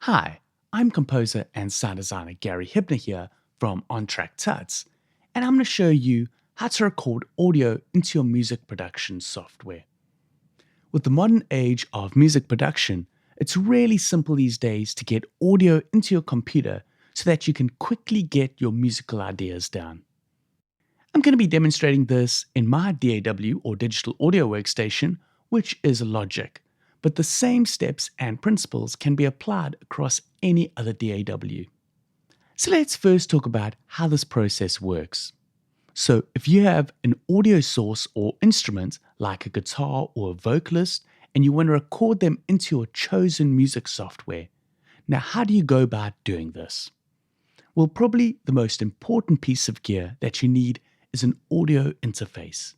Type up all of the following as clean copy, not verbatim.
Hi, I'm composer and sound designer Gary Hibner here from On Track Tuts, and I'm going to show you how to record audio into your music production software. With the modern age of music production, it's really simple these days to get audio into your computer so that you can quickly get your musical ideas down. I'm going to be demonstrating this in my DAW or digital audio workstation, which is Logic, but the same steps and principles can be applied across any other DAW. So let's first talk about how this process works. So if you have an audio source or instrument like a guitar or a vocalist and you want to record them into your chosen music software, now how do you go about doing this? Well, probably the most important piece of gear that you need is an audio interface.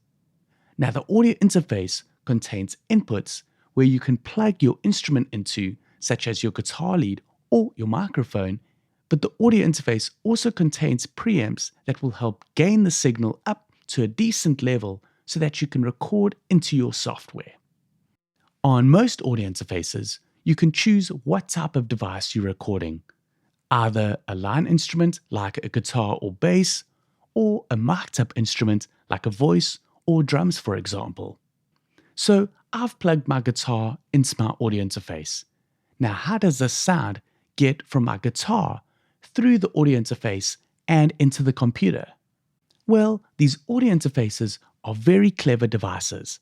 Now the audio interface contains inputs where you can plug your instrument into, such as your guitar lead or your microphone, but the audio interface also contains preamps that will help gain the signal up to a decent level so that you can record into your software. On most audio interfaces, you can choose what type of device you're recording, either a line instrument like a guitar or bass, or a mic'd up instrument like a voice or drums, for example. So I've plugged my guitar into my audio interface. Now, how does the sound get from my guitar through the audio interface and into the computer? Well, these audio interfaces are very clever devices.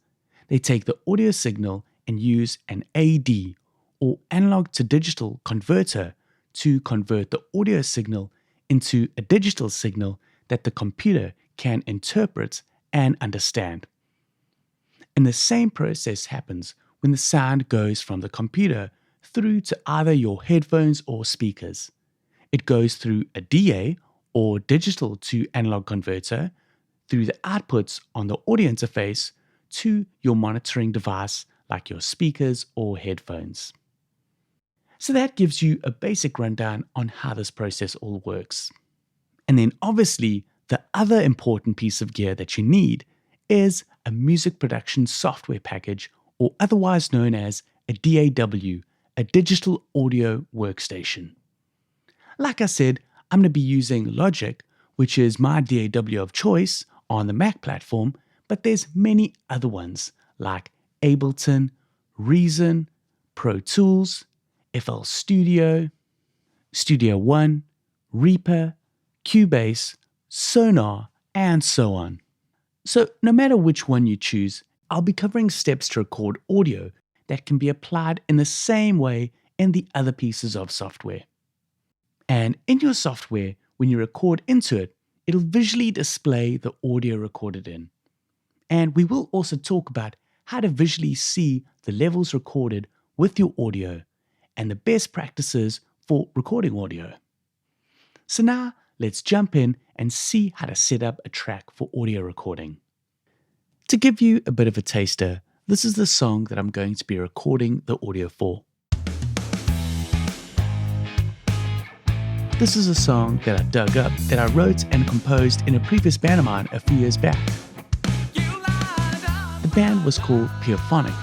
They take the audio signal and use an AD, or analog to digital converter, to convert the audio signal into a digital signal that the computer can interpret and understand. And the same process happens when the sound goes from the computer through to either your headphones or speakers. It goes through a DA, or digital to analog converter, through the outputs on the audio interface to your monitoring device like your speakers or headphones. So that gives you a basic rundown on how this process all works. And then obviously, the other important piece of gear that you need is a music production software package, or otherwise known as a DAW, a digital audio workstation. Like I said, I'm going to be using Logic, which is my DAW of choice on the Mac platform, but there's many other ones like Ableton, Reason, Pro Tools, FL Studio, Studio One, Reaper, Cubase, Sonar, and so on. So no matter which one you choose, I'll be covering steps to record audio that can be applied in the same way in the other pieces of software. And in your software, when you record into it, it'll visually display the audio recorded in. And we will also talk about how to visually see the levels recorded with your audio and the best practices for recording audio. So now let's jump in and see how to set up a track for audio recording. To give you a bit of a taster, this is the song that I'm going to be recording the audio for. This is a song that I dug up that I wrote and composed in a previous band of mine a few years back. The band was called Purephonic,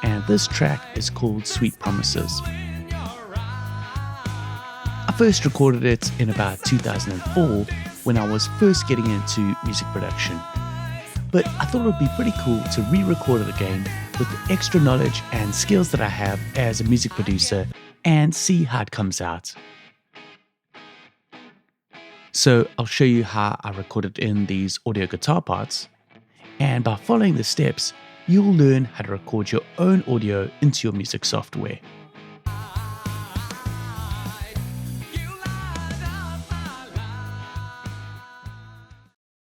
and this track is called Sweet Promises. I first recorded it in about 2004 when I was first getting into music production. But I thought it would be pretty cool to re-record it again with the extra knowledge and skills that I have as a music producer and see how it comes out. So I'll show you how I recorded in these audio guitar parts, and by following the steps, you'll learn how to record your own audio into your music software.